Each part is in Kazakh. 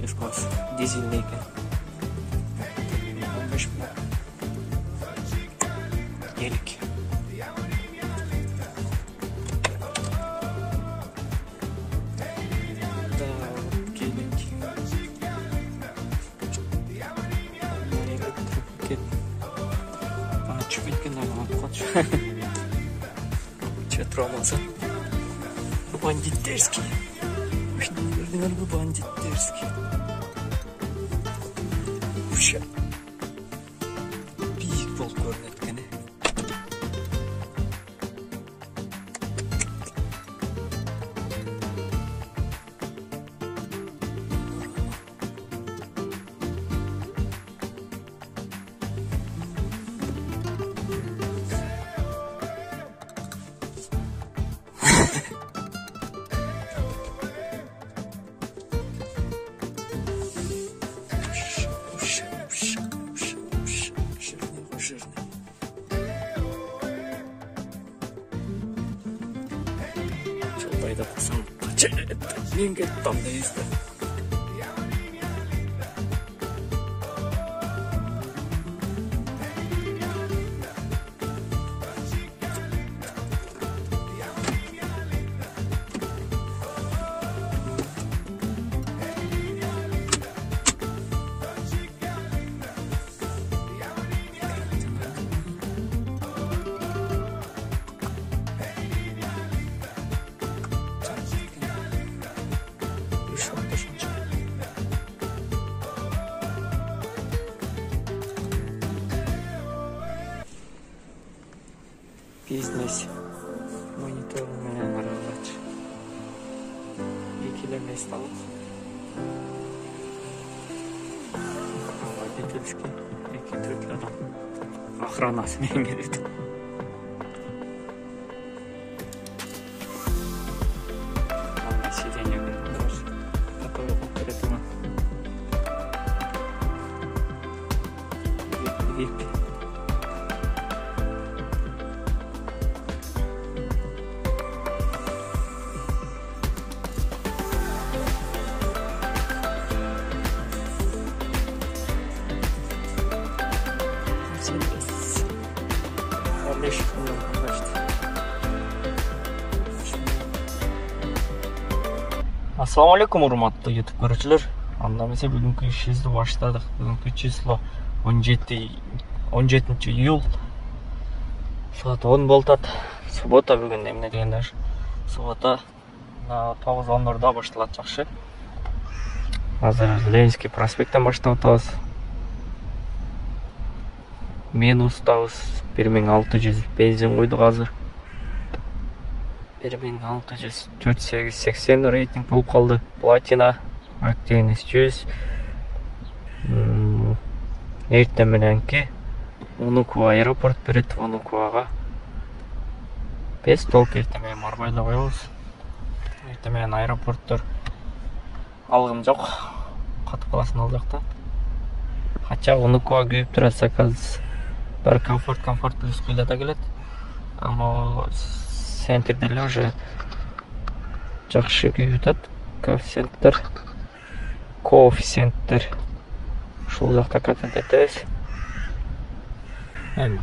Шишмас дизельный екен. 15 мың. Елік. Çıkıp gitken ayağına kaç. Çatramazsa. Bu bandit derski. Gördüğünüz bu bandit derski. Uşa. Büyük bol görünetkeni. Жолдайда болсам мен кетіп тамдайызды. Бизнес мониторымен аралач. Екілі сталып. Водительский, екі төрт адам. Охранасымен келеді. Сиденье бар. Такой оперативно. Вип. Ассаламу алейкум, урматтуу YouTube көрүүчүлөр. Анда эмесе бүгүнкү ишибизди баштадык. Бүгүнкү число 17 июл. Саат 10 болтат. Суббота бүгүн эмне дегенде суббота 9:10 башталат жакшы. Азыр Ленинский проспекттен баштап атабыз. Минустабыз 1600 бензин койдук азыр. 1600 480 рейтинг болуп калды. Платина, активность 100. Эртең мененки Онукова аэропорт берет, Онуковага 5 толк эртең менен Марбайда коебуз. Эртең менен аэропорттор алгым жок. Катып каласың ал жакта. Кача Онукова күйүп турат, заказ бир комфорт плюс кыйлата келет. Ама центрде эле уже жакшы күйүп атат. Коэффициенттер ушул жакта катат этебиз.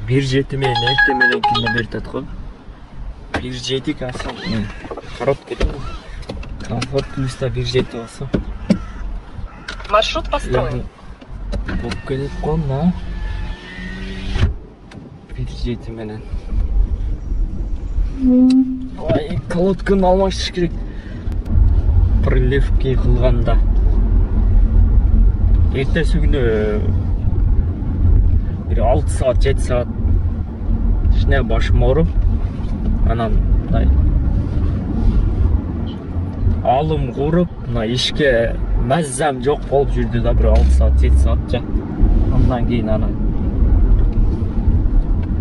Бир жети менен эртең менен кине берип атат го. Бир жети короткий да. Комфорт плюста бир жети болсо. Маршрут построен. Болуп келип калган. Бир жети менен. Ой, колодканы алмаштырыш керек. Приливки кылганда. Эртеси күнү бир 6 саат, 7 саат ишне башым ооруп, анан алым куруп, ишке маззам жок болуп жүрдү да, бир 6 саат, 7 саат жа. Андан кийин анан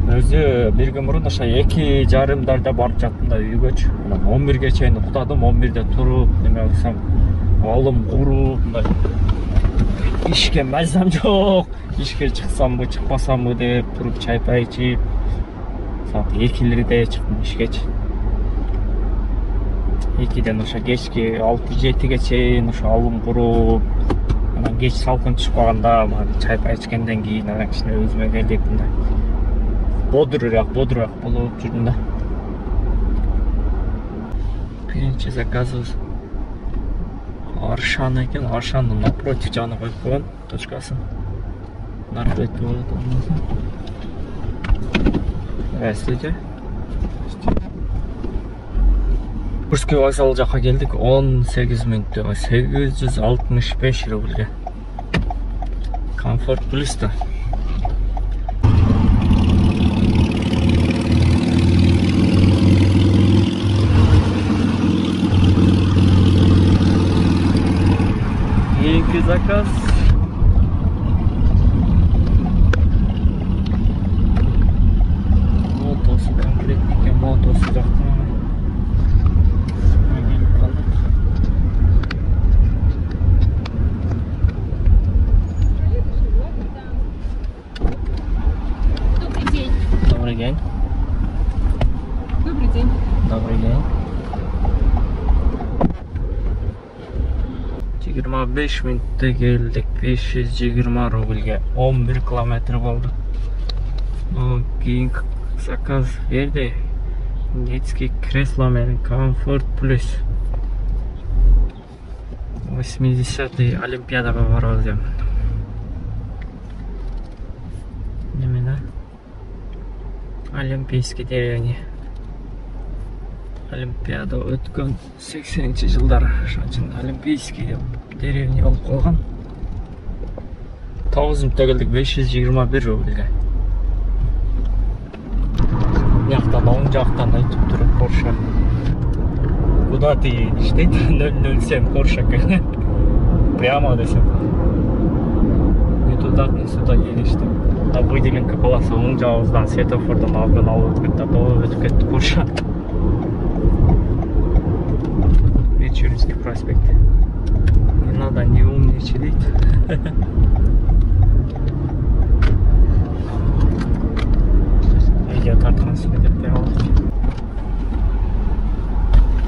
өзү бир күн мурун ошо 2:30 барып жаттым да үйгөчү. Анан 11ге чейин уктадым, 11де туруп, неме кылсам, алым куруп, ишке маззам жок. Ишке чыксамбы, чыкпасамбы деп туруп чай пай ичип, саат 2:00 чыктым ишкечи. 2-ден ошо кечки 6-7-ге чейин ошо алым куруп, анан кеч салкын түшүп калганда чай пай ичкенден кийин анан кичине өзүмө келип мындай бодурураак болуп жүрдүм да. Биринчи заказыбыз Аршан экен. Аршандын напротив жагына коюп койгон точкасын. Наркы өтүп болот. Здравствуйте. Курский вокзал жакка келдик. 18 мүнөттө 865 рубльге. Комфорт плюс да. Кийинки заказ. Мотосы комплект экен, мотосы жакта. Добрый день. Добрый день. Добрый день. 25 мүнөттө келдик. 520 рубльге 11 километр болду. Кийинки заказ берди. Детский кресло менен комфорт плюс. 80-й Олимпиадага барабыз дем. Неме да? Олимпийский деревня. Олимпиада өткөн 80-жылдар. Ошон үчүн Олимпийский деревня болуп калган. 9 мүнөттө келдик. 521 рубльге. Яктан оң жактан айтып туруп Porsche. Куда ты едешь? Дейт 007 Porsche. Прямо десем. Не туда, не сюда едешь. А выделенка полоса оң жагыбыздан светофордон алдын алып өтүп кетти Porsche. Мичуринский проспект. Не надо, не умничать, дейт. Видео тарткан себе деп бере алат.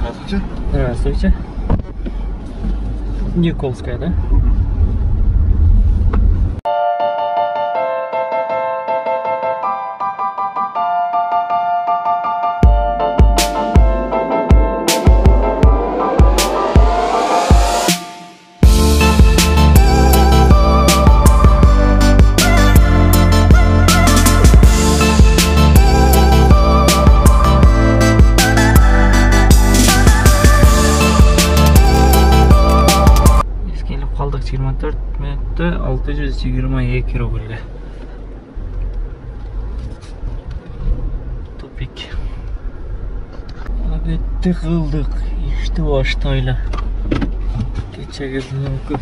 Здравствуйте. Здравствуйте. Николская, да? Қалдық 24 мүнөттө 622 рубльге. Тупик. Обедти кылдык, ишти баштайлы. Кечеге мүмкүн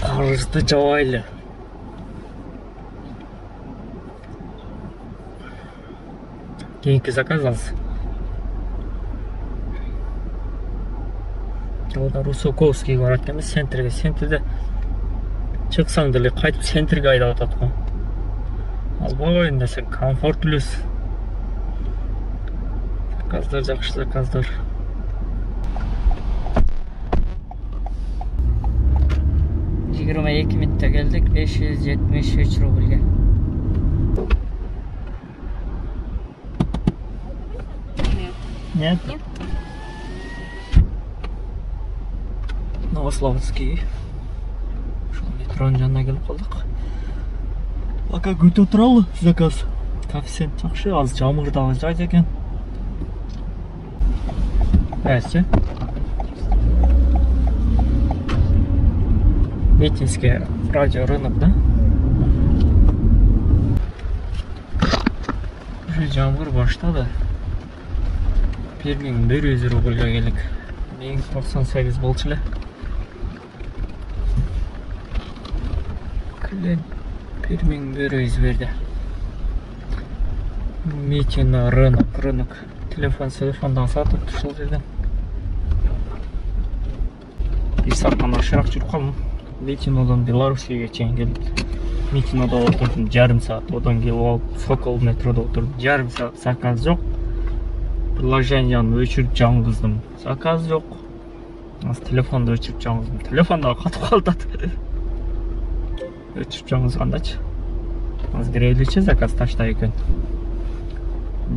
карызды жабайлы. Кийинки заказ алсыз. Жолда Русаковский барат экенбиз центрге. Центрде чыксаң деле кайтып центрге айдап атат го. Албагайын десең комфорт плюс. Заказдар жакшы заказдар. Жыйырма 2 мүнөттө келдик. 573 рубльге. Нет. Новославский. Метронун жанына келип калдык. Ака күтө туралы заказ. Коэффициент жакшы, азыр жамыр дагы жайт экен. Здравствуйте. Митинский радио рынок, да? Уже жамыр баштады. 1100 рубльге келдик. 1098 болчу эле. Клен 1100 берди. Митина рынок. Телефондан сатып ушул жерден. Bir saatten aşağı жүрүп калдым. Митинодан Белоруссияга чейин келдим. Митинода отурдум жарым саат, одан келип алып Сокол метрода отурдум. Жарым саат заказ жок. приложениені өшіріп жаңғыздым. Заказ жоқ. Аз телефонды өшіріп жаңғыздым. Телефондағы қатып қалды. Өшіріп жаңғызғандачы. Аз кіреліче заказ ташта екен.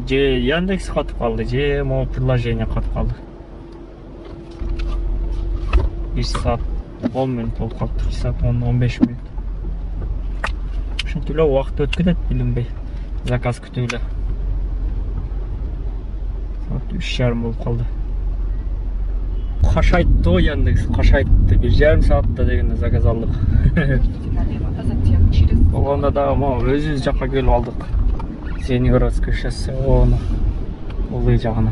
Же Яндекс қатып қалды, же мо приложение қатып қалды. 1 saat 10 minut болып қалды. 1 saat 10-15 minut. Шынтілі уақыт өткідет білінбей. Заказ күтілі. Saat 3:30 болып қалды. Қашайтты ғой Яндекс, қашайтты. 1,5 saatта дегенде заказ алдық. Олғанда да өзіміз жаққа келіп алдық. Зенигородская шоссе, оны олай жағына.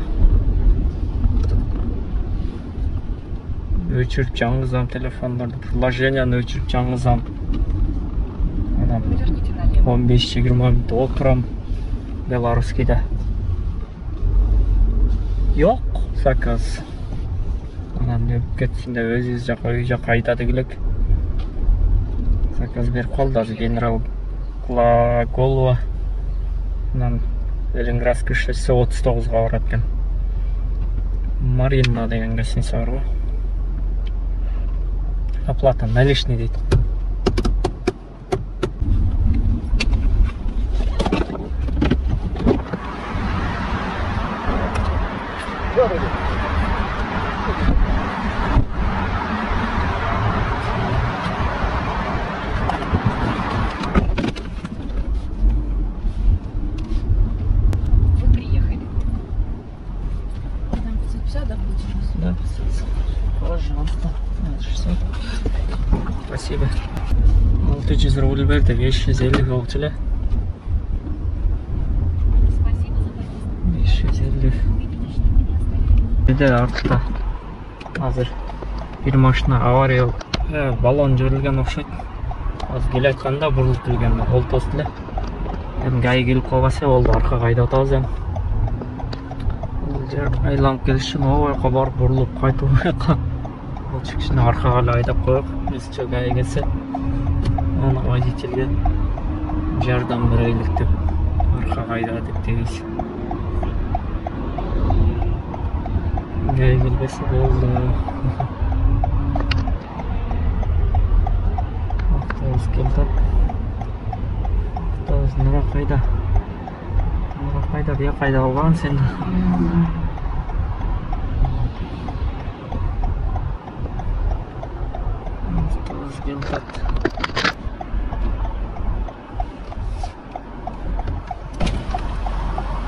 Өчіріп жаңғызам телефондарды, приложениені өчіріп жаңғызам. 15-20 минут отырам Белорусскийде. Жоқ, заказ. Анан өп кетсінде өзіңіз жаққа үй жаққа айтады келек. Заказ беріп қалды, азы генерал Глаголова. Анан Ленинградская шоссе 39-ға барады екен. Марина деген гостиница бар ғой. Оплата наличный дейді. Да, пожалуйста. 60. Спасибо. 600 рубль берді, 550 болчылы. Спасибо за поездку. 550. Биде артта. Азыр bir машина авария болуп, баллон жөрүлгөн окшойт. Азыр келе атканда бурулуп келген, ол тостуле. Эми гай келип калбаса болду, аркага айдап атабыз эми. Айланып келишин ойга барып бурулуп кайтып ол чекишини аркага эле айдап коёк. Бизче гай келсе аны водительге жардам берелик деп аркага айдадык дейбиз. Гай келбесе болду. Автобус келди. Автобус нура кайда? Нура кайда? Бия кайда алган сен?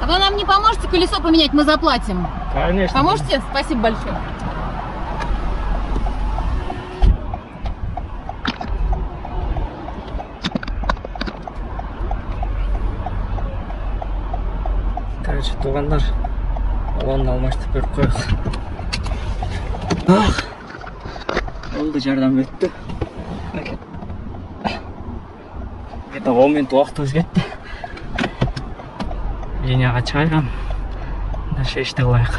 А вы нам не поможете колесо поменять? Мы заплатим. Конечно. Поможете? Спасибо большое. Короче, туғандар, балонын алмаштып беріп қойық. Oldu жардам өтті. Где-то 10 минут уақыт өзгетті. Линияға шығайған. Дальше ішті қылайық.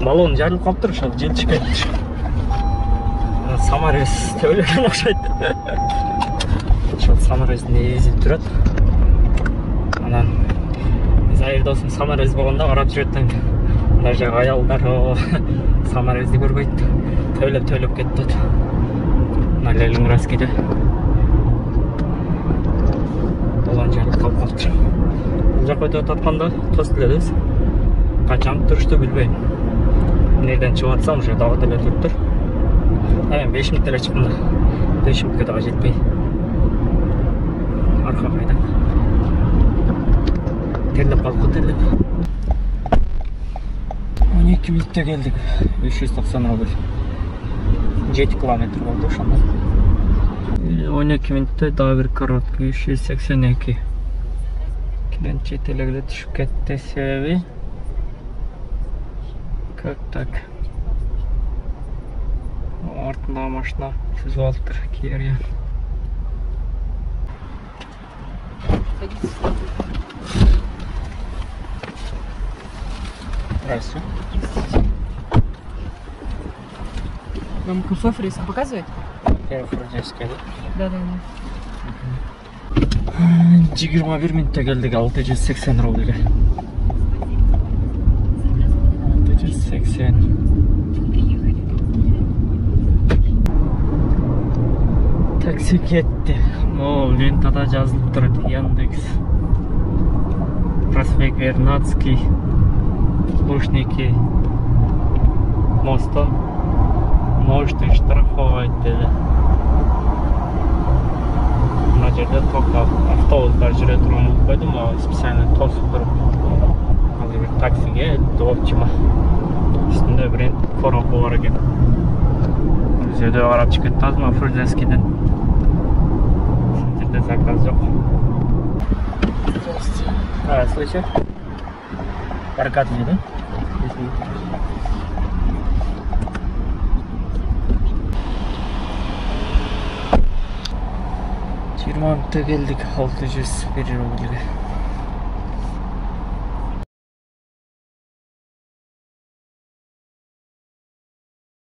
Балон жарылып қалып тұр, шал жел шығып кетті. Самарез төбелеген оқшайды. Шал самарездің езіп тұрады. Анан Зайыр досым самарез болғанда қарап жүреттен. Мына жағы аялдар самарезді көрбейді. Төйлеп кетті. Мына Ленинградскийде. Балон жарылып қалып қалыптыр. Бұл жаққа өтіп атқанда тост тіледіз. Қаншан тұрышты білбеймін. Неден шығып атсам, уже дағы тілер тұрып тұр. 5 минуттер шыққанда. 5 минутке дағы жетпей. Арқа қайда. Терлеп қалып терлеп. 12 минутте келдік. 590 рубль. 7 километр болды ошанда. 12 минутте дағы бір короткий 382. Клиент чет эле түшүп кетти себеби. Как так? Артында машина сүзүп алыптыр кийерге. Здравствуйте. Вам курсов рейса показывать? Я французский, да? Да. 21 минутта келдік 680 рубльге. 680. Такси кетті. О, лентада жазылып тұрады Яндекс. Проспект Вернадский. Лужники. Мостон. Можете штрафовать деді. Мына жерде тоқтап автобустар жүре тұруын қойдым, специально тосып тұрып. Қазір бір таксиге допчима. Үстінде бір коробка бар екен. Бұл жерде қарап шығып кетті азма Фрузевскийден. Жерде заказ жоқ. Слышишь? Прокатный, да? 20 минутта келдік 601 рубльге.